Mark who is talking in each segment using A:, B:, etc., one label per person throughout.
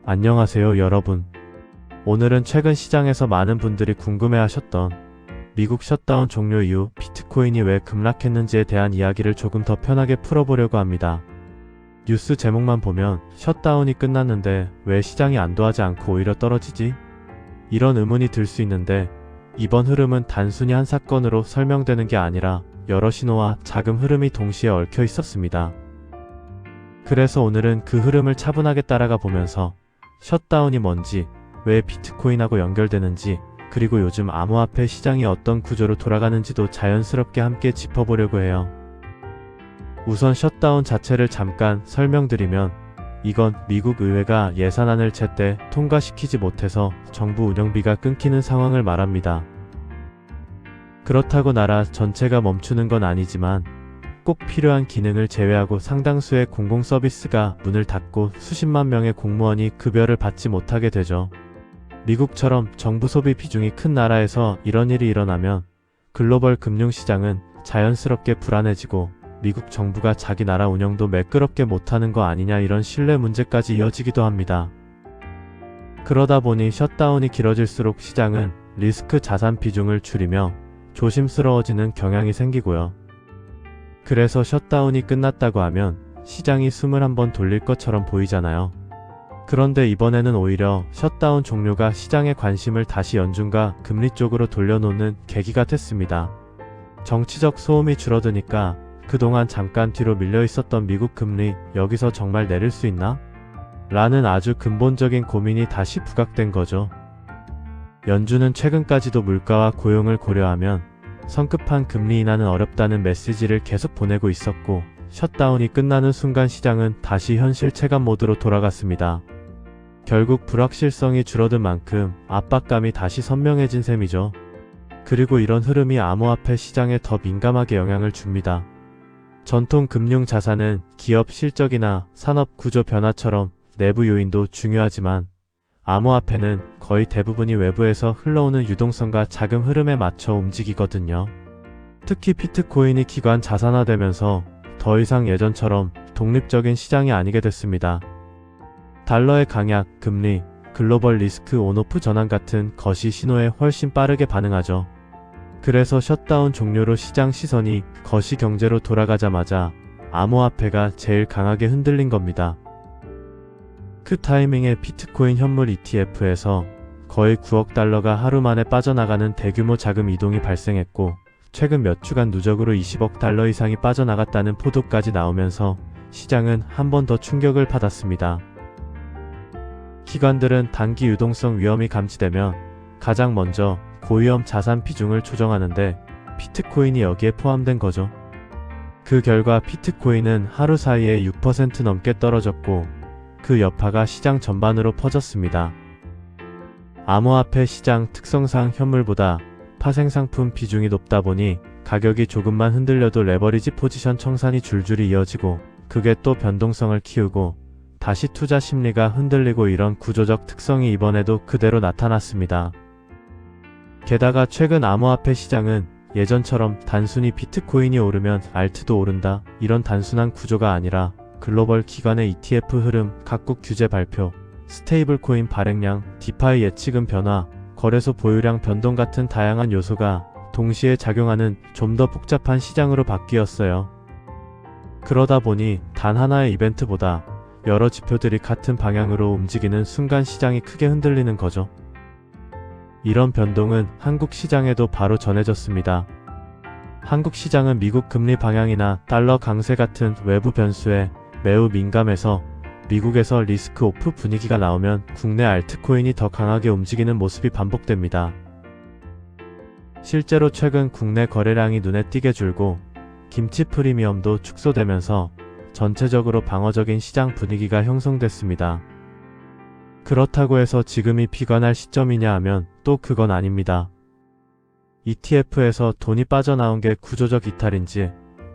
A: 안녕하세요 여러분. 오늘은 최근 시장에서 많은 분들이 궁금해하셨던 미국 셧다운 종료 이후 비트코인이 왜 급락했는지에 대한 이야기를 조금 더 편하게 풀어보려고 합니다. 뉴스 제목만 보면 셧다운이 끝났는데 왜 시장이 안도하지 않고 오히려 떨어지지? 이런 의문이 들 수 있는데 이번 흐름은 단순히 한 사건으로 설명되는 게 아니라 여러 신호와 자금 흐름이 동시에 얽혀 있었습니다. 그래서 오늘은 그 흐름을 차분하게 따라가 보면서 셧다운이 뭔지, 왜 비트코인하고 연결되는지, 그리고 요즘 암호화폐 시장이 어떤 구조로 돌아가는지도 자연스럽게 함께 짚어보려고 해요. 우선 셧다운 자체를 잠깐 설명드리면 이건 미국 의회가 예산안을 제때 통과시키지 못해서 정부 운영비가 끊기는 상황을 말합니다. 그렇다고 나라 전체가 멈추는 건 아니지만 꼭 필요한 기능을 제외하고 상당수의 공공 서비스가 문을 닫고 수십만 명의 공무원이 급여를 받지 못하게 되죠. 미국처럼 정부 소비 비중이 큰 나라에서 이런 일이 일어나면 글로벌 금융시장은 자연스럽게 불안해지고 미국 정부가 자기 나라 운영도 매끄럽게 못하는 거 아니냐 이런 신뢰 문제까지 이어지기도 합니다. 그러다 보니 셧다운이 길어질수록 시장은 리스크 자산 비중을 줄이며 조심스러워지는 경향이 생기고요. 그래서 셧다운이 끝났다고 하면 시장이 숨을 한번 돌릴 것처럼 보이잖아요. 그런데 이번에는 오히려 셧다운 종료가 시장의 관심을 다시 연준과 금리 쪽으로 돌려놓는 계기가 됐습니다. 정치적 소음이 줄어드니까 그동안 잠깐 뒤로 밀려 있었던 미국 금리 여기서 정말 내릴 수 있나? 라는 아주 근본적인 고민이 다시 부각된 거죠. 연준은 최근까지도 물가와 고용을 고려하면 성급한 금리 인하는 어렵다는 메시지를 계속 보내고 있었고 셧다운이 끝나는 순간 시장은 다시 현실 체감 모드로 돌아갔습니다. 결국 불확실성이 줄어든 만큼 압박감이 다시 선명해진 셈이죠. 그리고 이런 흐름이 암호화폐 시장에 더 민감하게 영향을 줍니다. 전통 금융 자산은 기업 실적이나 산업 구조 변화처럼 내부 요인도 중요하지만 암호화폐는 거의 대부분이 외부에서 흘러오는 유동성과 자금 흐름에 맞춰 움직이거든요. 특히 비트코인이 기관 자산화되면서 더 이상 예전처럼 독립적인 시장이 아니게 됐습니다. 달러의 강약, 금리, 글로벌 리스크 온오프 전환 같은 거시 신호에 훨씬 빠르게 반응하죠. 그래서 셧다운 종료로 시장 시선이 거시 경제로 돌아가자마자 암호화폐가 제일 강하게 흔들린 겁니다. 그 타이밍에 비트코인 현물 ETF에서 거의 9억 달러가 하루 만에 빠져나가는 대규모 자금 이동이 발생했고 최근 몇 주간 누적으로 20억 달러 이상이 빠져나갔다는 보도까지 나오면서 시장은 한 번 더 충격을 받았습니다. 기관들은 단기 유동성 위험이 감지되면 가장 먼저 고위험 자산 비중을 조정하는데 비트코인이 여기에 포함된 거죠. 그 결과 비트코인은 하루 사이에 6% 넘게 떨어졌고 그 여파가 시장 전반으로 퍼졌습니다. 암호화폐 시장 특성상 현물보다 파생상품 비중이 높다 보니 가격이 조금만 흔들려도 레버리지 포지션 청산이 줄줄이 이어지고 그게 또 변동성을 키우고 다시 투자 심리가 흔들리고 이런 구조적 특성이 이번에도 그대로 나타났습니다. 게다가 최근 암호화폐 시장은 예전처럼 단순히 비트코인이 오르면 알트도 오른다 이런 단순한 구조가 아니라 글로벌 기관의 ETF 흐름, 각국 규제 발표, 스테이블 코인 발행량, 디파이 예치금 변화, 거래소 보유량 변동 같은 다양한 요소가 동시에 작용하는 좀 더 복잡한 시장으로 바뀌었어요. 그러다 보니 단 하나의 이벤트보다 여러 지표들이 같은 방향으로 움직이는 순간 시장이 크게 흔들리는 거죠. 이런 변동은 한국 시장에도 바로 전해졌습니다. 한국 시장은 미국 금리 방향이나 달러 강세 같은 외부 변수에 매우 민감해서 미국에서 리스크 오프 분위기가 나오면 국내 알트코인이 더 강하게 움직이는 모습이 반복됩니다. 실제로 최근 국내 거래량이 눈에 띄게 줄고 김치 프리미엄도 축소되면서 전체적으로 방어적인 시장 분위기가 형성됐습니다. 그렇다고 해서 지금이 비관할 시점이냐 하면 또 그건 아닙니다. ETF에서 돈이 빠져나온 게 구조적 이탈인지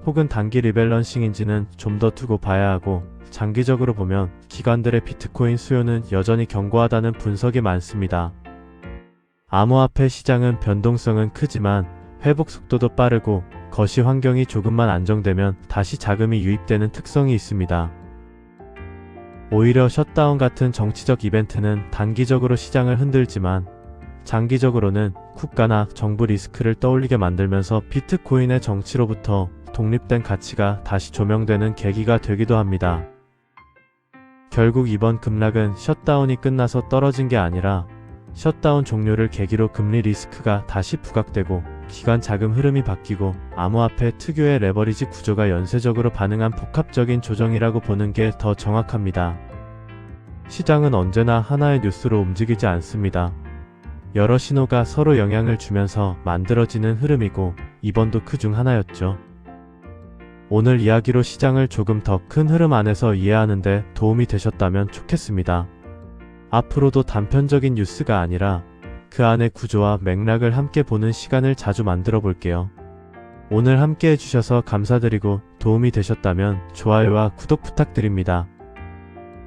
A: 혹은 단기 리밸런싱인지는 좀 더 두고 봐야 하고 장기적으로 보면 기관들의 비트코인 수요는 여전히 견고하다는 분석이 많습니다. 암호화폐 시장은 변동성은 크지만 회복 속도도 빠르고 거시 환경이 조금만 안정되면 다시 자금이 유입되는 특성이 있습니다. 오히려 셧다운 같은 정치적 이벤트는 단기적으로 시장을 흔들지만 장기적으로는 국가나 정부 리스크를 떠올리게 만들면서 비트코인의 정치로부터 독립된 가치가 다시 조명되는 계기가 되기도 합니다. 결국 이번 급락은 셧다운이 끝나서 떨어진 게 아니라 셧다운 종료를 계기로 금리 리스크가 다시 부각되고 기관 자금 흐름이 바뀌고 암호화폐 특유의 레버리지 구조가 연쇄적으로 반응한 복합적인 조정이라고 보는 게 더 정확합니다. 시장은 언제나 하나의 뉴스로 움직이지 않습니다. 여러 신호가 서로 영향을 주면서 만들어지는 흐름이고 이번도 그중 하나였죠. 오늘 이야기로 시장을 조금 더 큰 흐름 안에서 이해하는데 도움이 되셨다면 좋겠습니다. 앞으로도 단편적인 뉴스가 아니라 그 안의 구조와 맥락을 함께 보는 시간을 자주 만들어 볼게요. 오늘 함께 해주셔서 감사드리고 도움이 되셨다면 좋아요와 구독 부탁드립니다.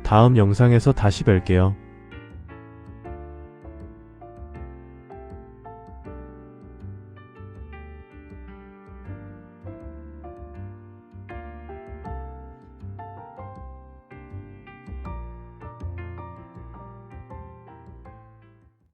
A: 다음 영상에서 다시 뵐게요.